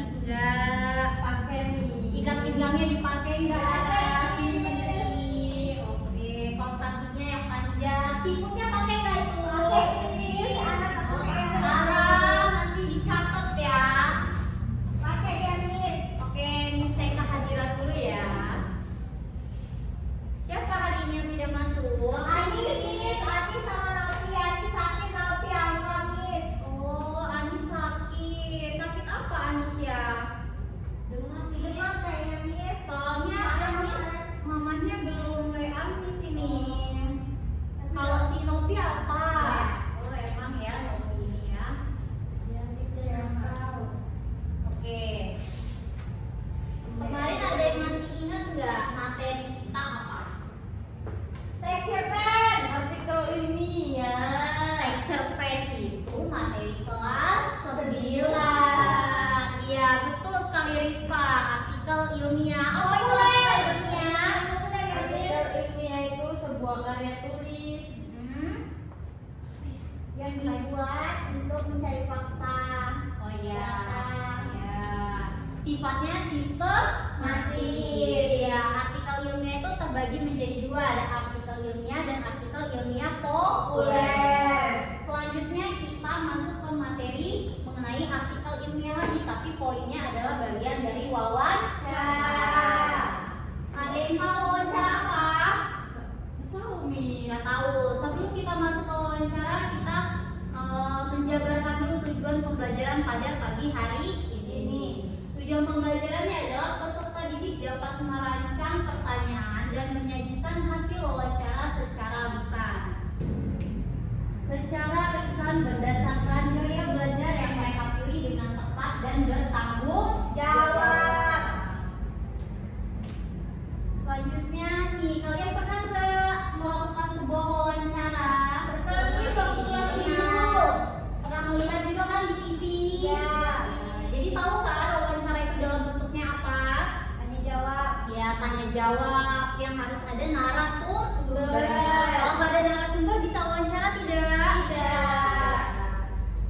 basi enggak? Pakai nih. Ikat pinggangnya dipakai enggak? Sini Menteri. Oke, kaos kakinya yang panjang. Siputnya pakai enggak itu? Larang, nanti dicatat ya. Pakai ya, Miss. Oke, Miss cek kehadiran dulu ya. Siapa hari ini yang tidak masuk? Anis, Miss. Anis sama Novi. Anis sakit, Novi apa, Miss? Oh, Anis sakit. Sakit apa Anis ya? Demam nih. Demam kayaknya, Miss. Soalnya Anis mamanya belum WA Miss ini. Kalau si Novi apa? Oh, emang ya Novi ini ya. Oke. Kemarin ada yang masih ingat nggak materi kita apa? Texture pen. Artikel ilmiah. Texture pen itu materi kelas 9. Iya, betul sekali Rispa. Artikel ilmiah. Apa itu artikel ilmiah? Artikel ilmiah itu sebuah karya tulis. Yang dibuat untuk mencari fakta. Oh iya. Data. Ya. Sifatnya sistematis. Ya, artikel ilmiah itu terbagi menjadi dua, ada artikel ilmiah dan artikel ilmiah populer. Selanjutnya kita masuk ke materi mengenai artikel ilmiah lagi, tapi poinnya adalah bagian dari wawancara. Ada yang tahu wawancara apa? Tahu nih. Nggak tahu. Sebelum kita masuk ke wawancara, kita menjabarkan dulu tujuan pembelajaran pada pagi hari ini. Tujuan pembelajarannya adalah peserta didik dapat merancang pertanyaan dan menyajikan hasil wawancara secara lisan. Secara lisan berdasarkan gaya belajar yang mereka pilih dengan tepat dan bertanggung jawab. Selanjutnya nih, kalian pernah nggak melakukan sebuah wawancara? Pernah nih, waktu kelas tujuh. Pernah melihat juga kan di TV? Ya. Jadi tahu kan wawancara itu dalam bentuknya apa? Tanya jawab. Ya, tanya jawab yang harus ada narasumber. Benar. Kalau nggak ada narasumber bisa wawancara tidak? Tidak.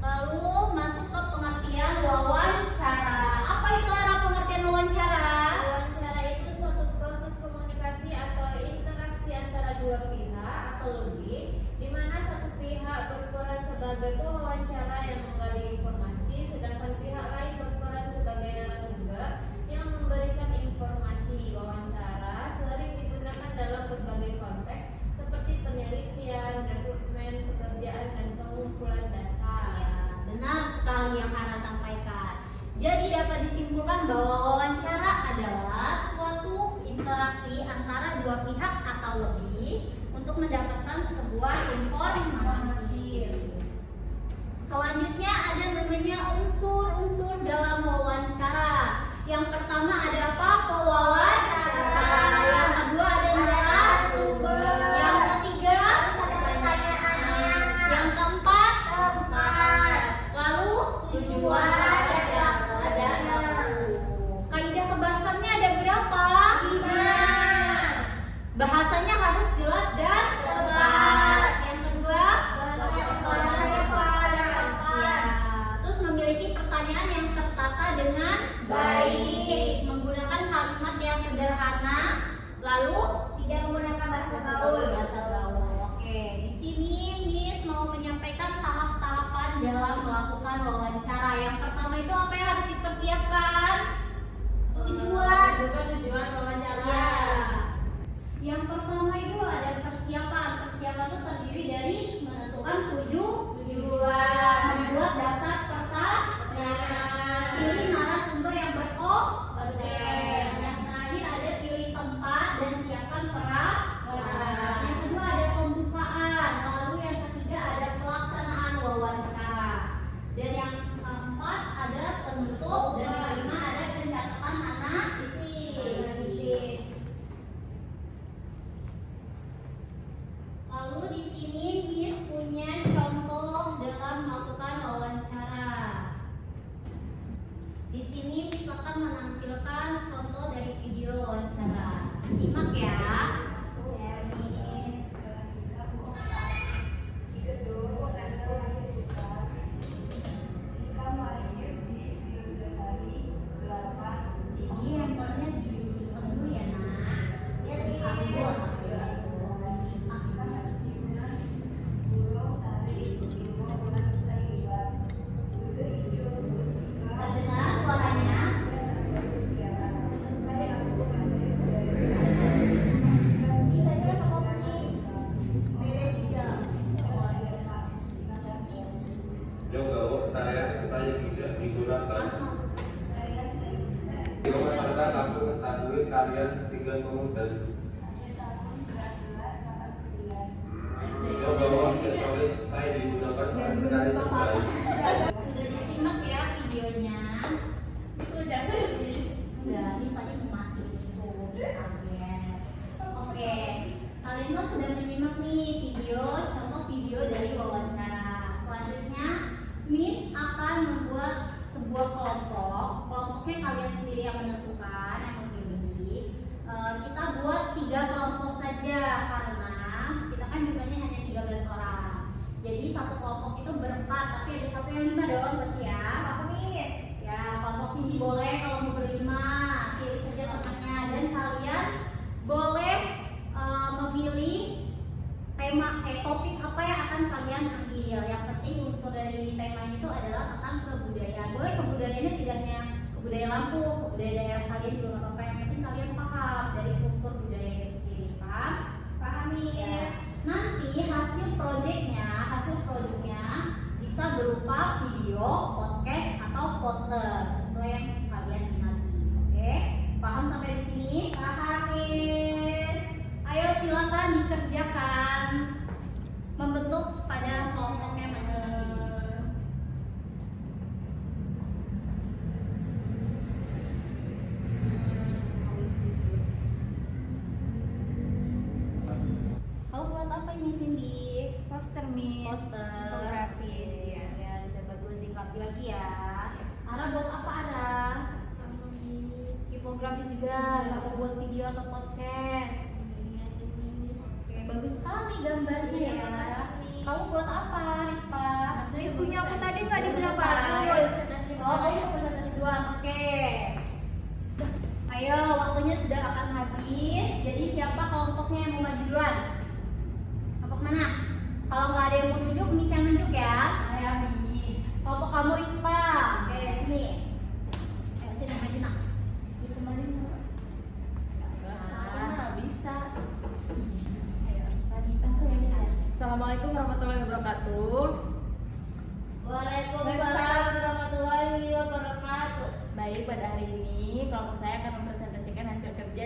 Lalu masuk ke pengertian wawancara. Apa itu arah pengertian wawancara? Wawancara itu suatu proses komunikasi atau interaksi antara dua pihak atau lebih, di mana satu pihak berperan sebagai pewawancara yang menggali informasi, sedangkan pihak lain berperan sebagai narasumber yang memberikan informasi. Wawancara sering digunakan dalam berbagai konteks seperti penelitian, rekrutmen, pekerjaan, dan pengumpulan data. Ya, benar sekali yang Hana sampaikan. Jadi dapat disimpulkan bahwa wawancara adalah suatu interaksi antara dua pihak atau lebih untuk mendapatkan sebuah informasi. Selanjutnya ada namanya unsur-unsur dalam wawancara. Yang pertama ada apa? Pewawancara. Yang kedua ada narasumber. Yang ketiga Ada pertanyaannya. yang keempat Tempat. lalu Tujuan dan waktunya. kaidah kebahasannya ada berapa? 5. Bahasanya harus jelas dan Tepat. Yang kedua, ya, terus memiliki pertanyaan yang tertata dengan baik, menggunakan kalimat yang sederhana, lalu Tidak menggunakan bahasa gaul. bahasa gaul. Oke, di sini Miss mau menyampaikan tahap-tahapan dalam melakukan wawancara. Yang pertama itu apa yang harus dipersiapkan? Tujuan. Tujuan wawancara. Ya. Yang pertama itu ada persiapan. Persiapan itu terdiri dari menentukan tujuan, membuat daftar pertanyaan, pilih narasumber yang berkompeten. Yang terakhir ada pilih tempat dan siapkan peralatan. Yang kedua ada pembukaan. Lalu yang ketiga ada pelaksanaan wawancara. Dan yang keempat ada penutup dan kelima ada pencatatan analisis. Lalu di sini Miss punya contoh dalam melakukan wawancara. Di sini Miss akan menampilkan contoh dari video wawancara. Simak ya. Ya, Miss. Jika lahir di Sri Sari Peserta mampu mengetahui kalian tinggal dan bahwa aksesoris saya digunakan mencari terbaik. Sudah disimak ya videonya? Sudah. Enggak, misalnya dimatiin itu, misalnya. Oke, kalian tuh sudah menyimak nih contoh video dari wawancara. Selanjutnya, Miss akan membuat sebuah kelompok. Kelompoknya kalian sendiri yang menentukan, yang memilih. Kita buat 3 kelompok saja karena kita kan jumlahnya hanya 13 orang. Jadi satu kelompok itu berempat, tapi ada satu yang 5 dong pasti ya. Pak Miss. Ya, kelompok sini boleh kalau mau berlima, pilih saja temannya dan kalian boleh memilih topik apa yang akan kalian ambil. Yang penting unsur dari temanya itu adalah tentang kebudayaan. Boleh kebudayaannya tidak hanya kebudayaan Lampung, kebudayaan daerah kalian juga nggak apa-apa. Yang penting kalian paham dari kultur budaya itu sendiri, paham? Paham Ya. Nanti hasil produknya bisa berupa video, podcast atau poster sesuai yang kalian minati. Oke? Paham sampai di sini? Paham, Miss. Ayo silakan dikerjakan membentuk pada kelompoknya masing-masing. Kamu buat apa ini Cindy? Poster, Miss. Poster. Infografis, ya. Ya, sudah bagus, singkapi lagi ya. Ara buat apa Ara? Infografis juga, nggak mau buat video atau podcast. Oke, bagus sekali gambarnya ya. Kamu buat apa, Rispa? Miss punya aku tadi nggak dibilang Selesai. bagus. Oh, kamu mau presentasi duluan. Oke. Ayo, waktunya sudah akan habis. Jadi siapa kelompoknya yang mau maju duluan? Kelompok mana? Kalau nggak ada yang mau nunjuk, Miss yang nunjuk ya. Saya Miss. Kelompok kamu Rispa. Oke, sini. Ayo sini maju nak. Ditemani nggak? Nggak bisa. Bisa. Ayo Rispa nih, presentasi. Assalamualaikum warahmatullahi wabarakatuh. Waalaikumsalam warahmatullahi wabarakatuh. Baik, pada hari ini kelompok saya akan mempresentasikan hasil kerja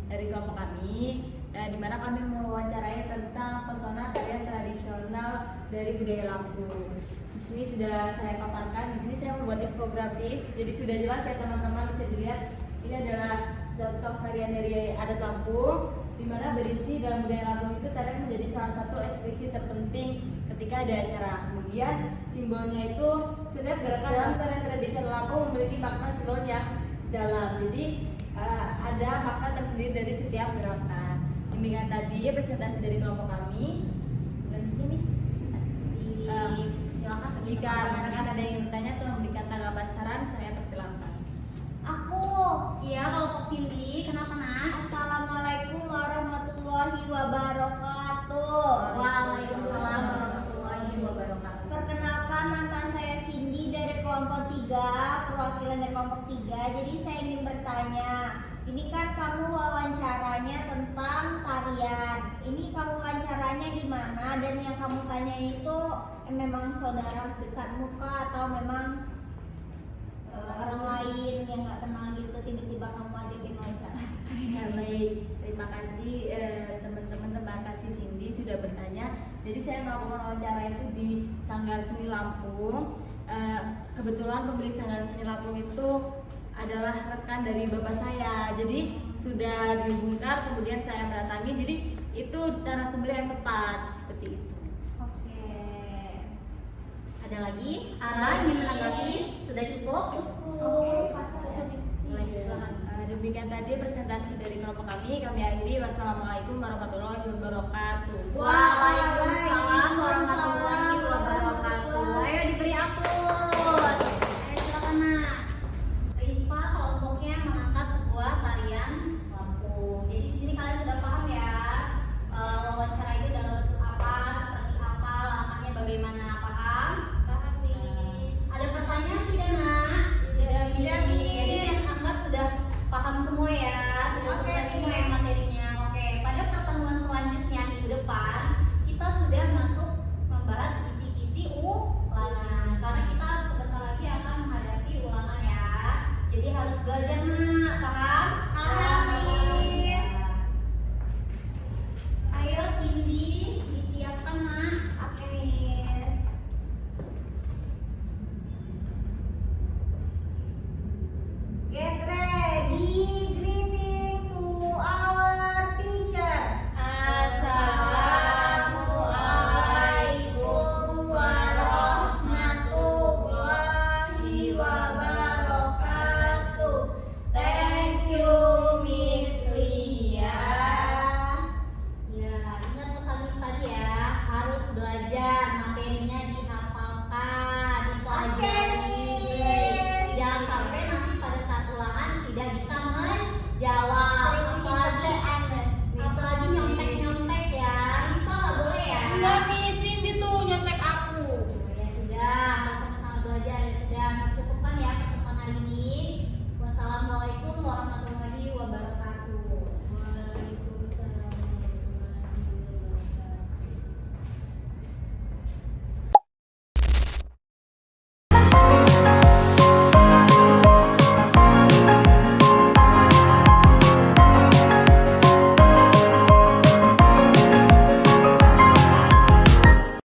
dari kelompok kami, di mana kami mewawancarai tentang pesona tarian tradisional dari budaya Lampung. Di sini sudah saya paparkan. Di sini saya membuat infografis, jadi sudah jelas ya teman-teman, bisa dilihat ini adalah contoh tarian dari adat Lampung, di mana berisi dalam budaya Lampung itu tarian menjadi salah satu ekspresi terpenting ketika ada acara. Kemudian simbolnya itu setiap gerakan dalam tarian tradisional Lampung memiliki makna simbol yang dalam. Jadi ada makna tersendiri dari setiap gerakan. Demikian tadi presentasi dari kelompok kami. Selanjutnya Miss. Silakan. Jika rekan-rekan ada yang bertanya atau memberikan tanggapan saran, saya persilakan. Aku. Iya, kelompok Cindy. Kenapa nak? Assalamualaikum warahmatullahi wabarakatuh. Waalaikumsalam warahmatullahi wabarakatuh. Perkenalkan, nama saya Cindy dari kelompok 3, perwakilan dari kelompok 3. Jadi saya ingin bertanya, ini kan kamu wawancaranya tentang tarian. Ini kamu wawancaranya di mana dan yang kamu tanya itu memang saudara dekatmu kah atau memang orang lain yang nggak kenal gitu tiba-tiba kamu ajakin wawancara? Ya, baik, terima kasih teman-teman, terima kasih Cindy sudah bertanya. Jadi saya melakukan wawancara itu di Sanggar Seni Lampung. Kebetulan pemilik Sanggar Seni Lampung itu adalah rekan dari bapak saya. Jadi sudah dihubungkan, kemudian saya mendatangi. Jadi itu narasumber yang tepat seperti itu. Oke. Ada lagi? Ara ingin menanggapi? Sudah cukup? Lagi silakan. Demikian tadi presentasi dari kelompok kami. Kami akhiri. Wassalamualaikum warahmatullahi wabarakatuh. Waalaikumsalam warahmatullahi wabarakatuh. Ayo diberi aplaus. Ayo silakan nak. Rispa kelompoknya mengangkat sebuah tarian Lampung. Jadi di sini kalian sudah paham ya wawancara itu dalam bentuk apa, seperti apa, langkahnya bagaimana, paham? Paham, Miss. Ada pertanyaan tidak nak? Tidak, Jadi saya anggap sudah paham semua ya, sudah selesai semua ya materinya. Oke, pada pertemuan selanjutnya minggu depan kita sudah masuk membahas kisi-kisi ulangan karena kita sebentar lagi akan menghadapi ulangan ya. Jadi harus belajar nak.